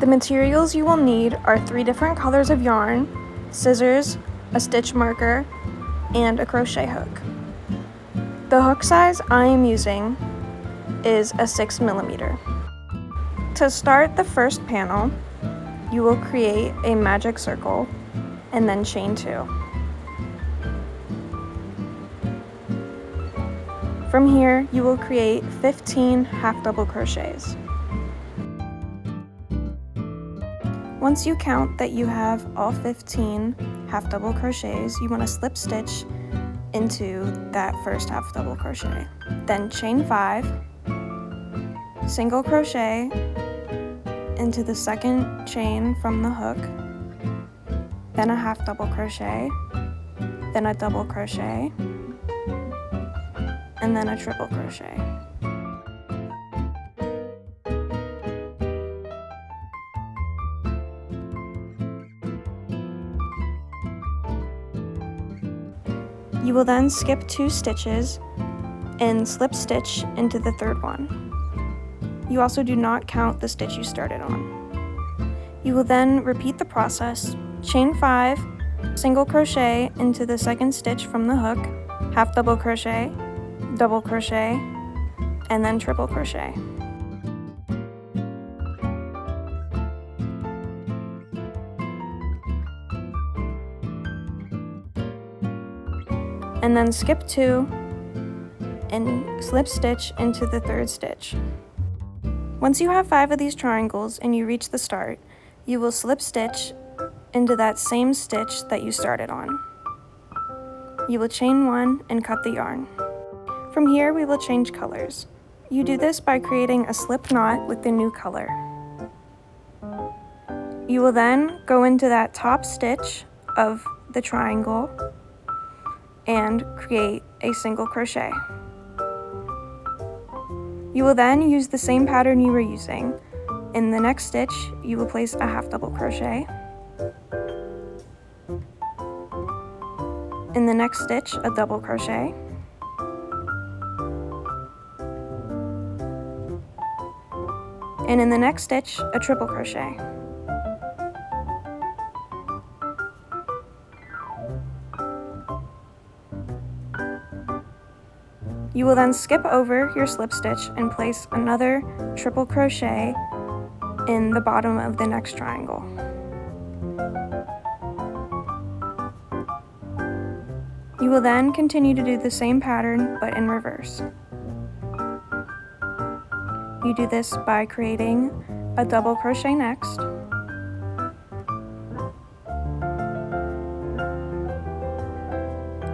The materials you will need are 3 different colors of yarn, scissors, a stitch marker, and a crochet hook. The hook size I am using is a 6mm. To start the first panel, you will create a magic circle and then chain 2. From here, you will create 15 half double crochets. Once you count that you have all 15 half double crochets, you want to slip stitch into that first half double crochet. Then chain 5, single crochet into the second chain from the hook, then a half double crochet, then a double crochet, and then a triple crochet. You will then skip 2 stitches and slip stitch into the third one. You also do not count the stitch you started on. You will then repeat the process, chain 5, single crochet into the second stitch from the hook, half double crochet, double crochet, and then triple crochet. And then skip 2 and slip stitch into the third stitch. Once you have 5 of these triangles and you reach the start, you will slip stitch into that same stitch that you started on. You will chain 1 and cut the yarn. From here, we will change colors. You do this by creating a slip knot with the new color. You will then go into that top stitch of the triangle and create a single crochet. You will then use the same pattern you were using. In the next stitch, you will place a half double crochet. In the next stitch, a double crochet. And in the next stitch, a triple crochet. You will then skip over your slip stitch and place another triple crochet in the bottom of the next triangle. You will then continue to do the same pattern but in reverse. You do this by creating a double crochet next,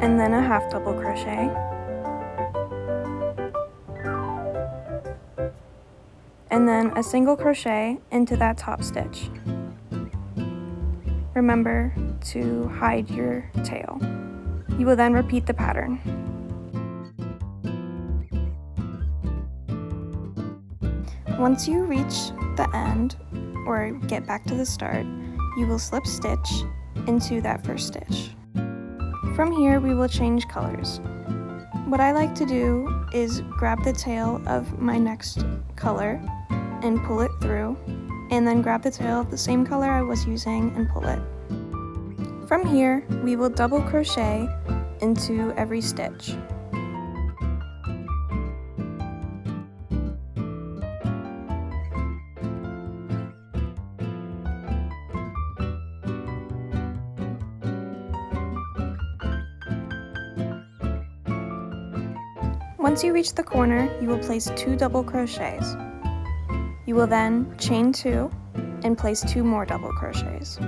and then a half double crochet, and then a single crochet into that top stitch. Remember to hide your tail. You will then repeat the pattern. Once you reach the end, or get back to the start, you will slip stitch into that first stitch. From here, we will change colors. What I like to do is grab the tail of my next color and pull it through, and then grab the tail of the same color I was using and pull it. From here, we will double crochet into every stitch. Once you reach the corner, you will place 2 double crochets. You will then chain 2 and place 2 more double crochets.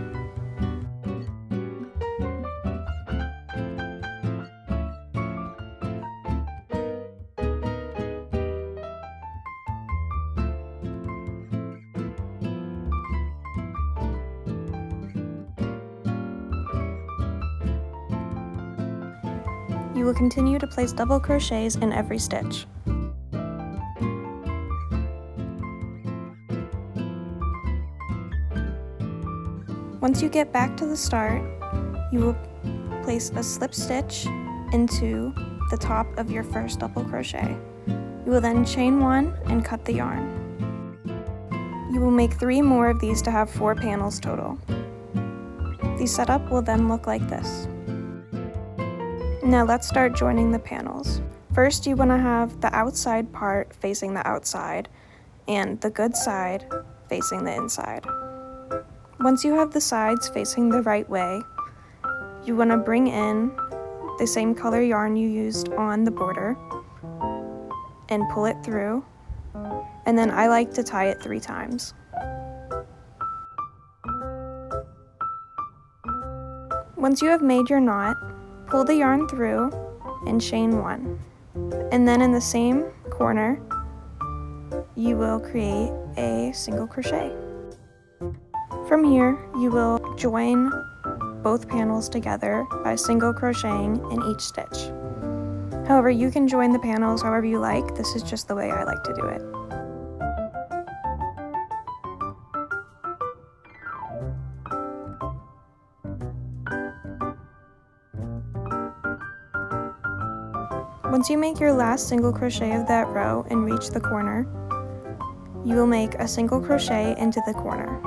You will continue to place double crochets in every stitch. Once you get back to the start, you will place a slip stitch into the top of your first double crochet. You will then chain 1 and cut the yarn. You will make 3 more of these to have 4 panels total. The setup will then look like this. Now let's start joining the panels. First, you want to have the outside part facing the outside and the good side facing the inside. Once you have the sides facing the right way, you want to bring in the same color yarn you used on the border and pull it through, and then I like to tie it 3 times. Once you have made your knot, pull the yarn through and chain 1. And then in the same corner, you will create a single crochet. From here, you will join both panels together by single crocheting in each stitch. However, you can join the panels however you like. This is just the way I like to do it. Once you make your last single crochet of that row and reach the corner, you will make a single crochet into the corner.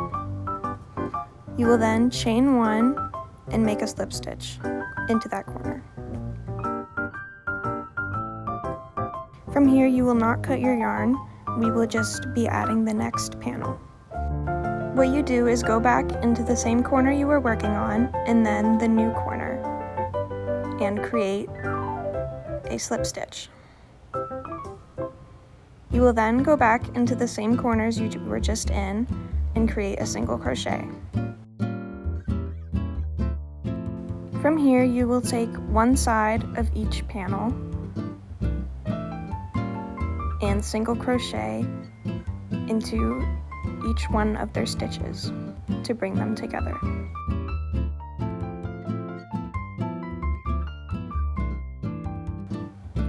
You will then chain 1 and make a slip stitch into that corner. From here, you will not cut your yarn. We will just be adding the next panel. What you do is go back into the same corner you were working on and then the new corner and create a slip stitch. You will then go back into the same corners you were just in and create a single crochet. From here, you will take one side of each panel and single crochet into each one of their stitches to bring them together.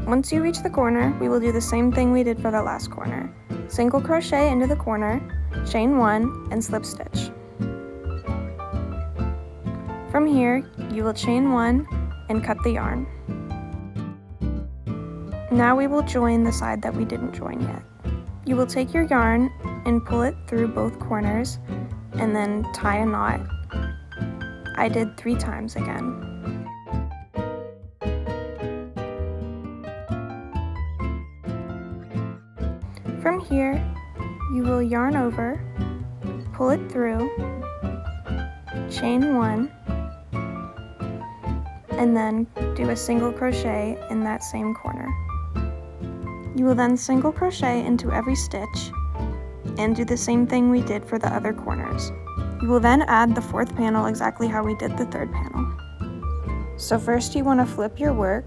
Once you reach the corner, we will do the same thing we did for the last corner. Single crochet into the corner, chain 1, and slip stitch. From here, you will chain 1 and cut the yarn. Now we will join the side that we didn't join yet. You will take your yarn and pull it through both corners and then tie a knot. I did 3 times again. From here, you will yarn over, pull it through, chain 1, and then do a single crochet in that same corner. You will then single crochet into every stitch and do the same thing we did for the other corners. You will then add the 4th panel exactly how we did the 3rd panel. So first you want to flip your work,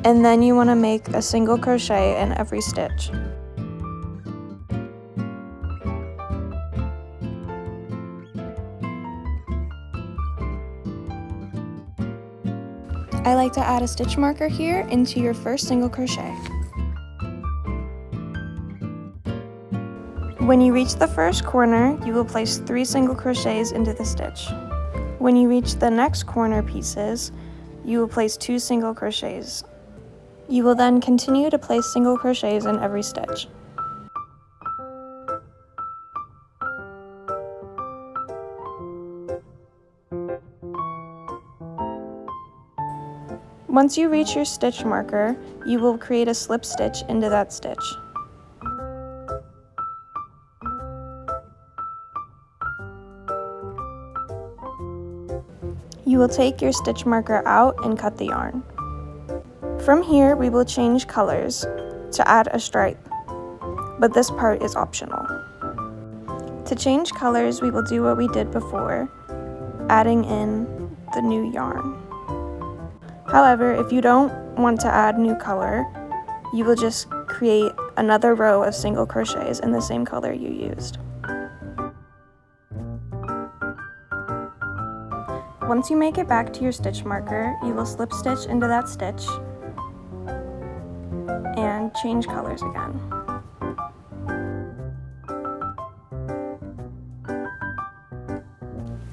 and then you want to make a single crochet in every stitch. I like to add a stitch marker here into your first single crochet. When you reach the first corner, you will place 3 single crochets into the stitch. When you reach the next corner pieces, you will place 2 single crochets. You will then continue to place single crochets in every stitch. Once you reach your stitch marker, you will create a slip stitch into that stitch. You will take your stitch marker out and cut the yarn. From here, we will change colors to add a stripe, but this part is optional. To change colors, we will do what we did before, adding in the new yarn. However, if you don't want to add new color, you will just create another row of single crochets in the same color you used. Once you make it back to your stitch marker, you will slip stitch into that stitch and change colors again.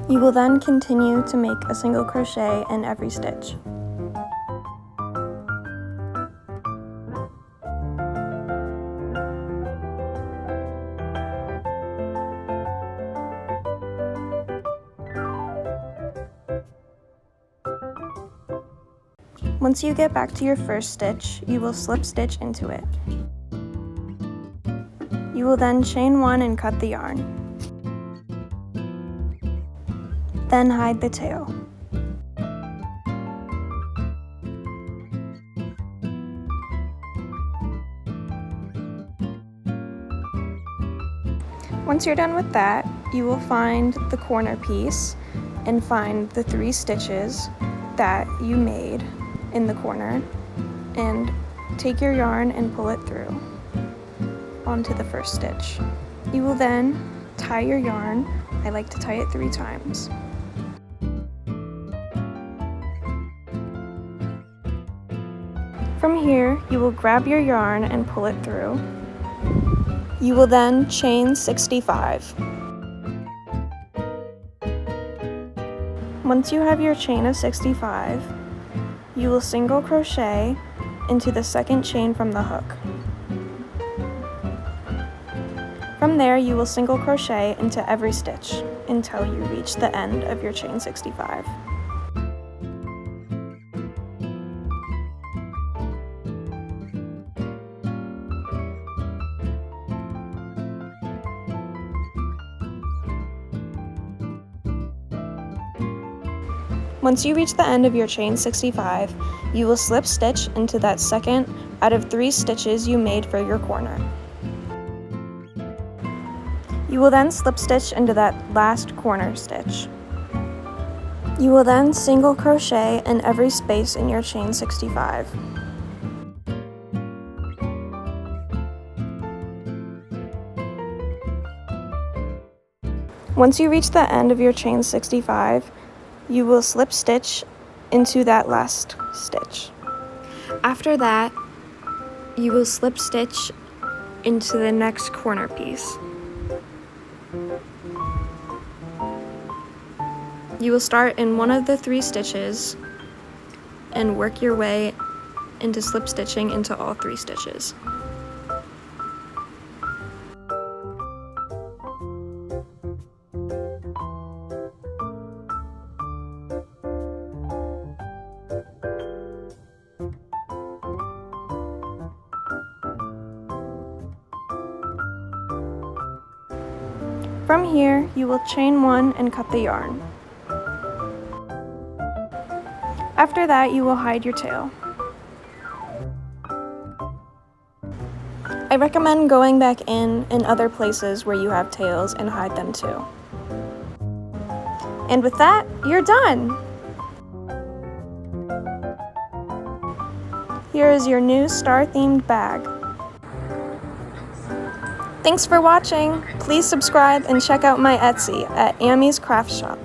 You will then continue to make a single crochet in every stitch. Once you get back to your first stitch, you will slip stitch into it. You will then chain 1 and cut the yarn. Then hide the tail. Once you're done with that, you will find the corner piece and find the 3 stitches that you made in the corner and take your yarn and pull it through onto the first stitch. You will then tie your yarn. I like to tie it 3 times. From here, you will grab your yarn and pull it through. You will then chain 65. Once you have your chain of 65, you will single crochet into the second chain from the hook. From there, you will single crochet into every stitch until you reach the end of your chain 65. Once you reach the end of your chain 65, you will slip stitch into that second out of 3 stitches you made for your corner. You will then slip stitch into that last corner stitch. You will then single crochet in every space in your chain 65. Once you reach the end of your chain 65, you will slip stitch into that last stitch. After that, you will slip stitch into the next corner piece. You will start in one of the 3 stitches and work your way into slip stitching into all 3 stitches. From here, you will chain 1 and cut the yarn. After that, you will hide your tail. I recommend going back in other places where you have tails and hide them too. And with that, you're done! Here is your new star-themed bag. Thanks for watching! Please subscribe and check out my Etsy at AmmiesCraftsShop.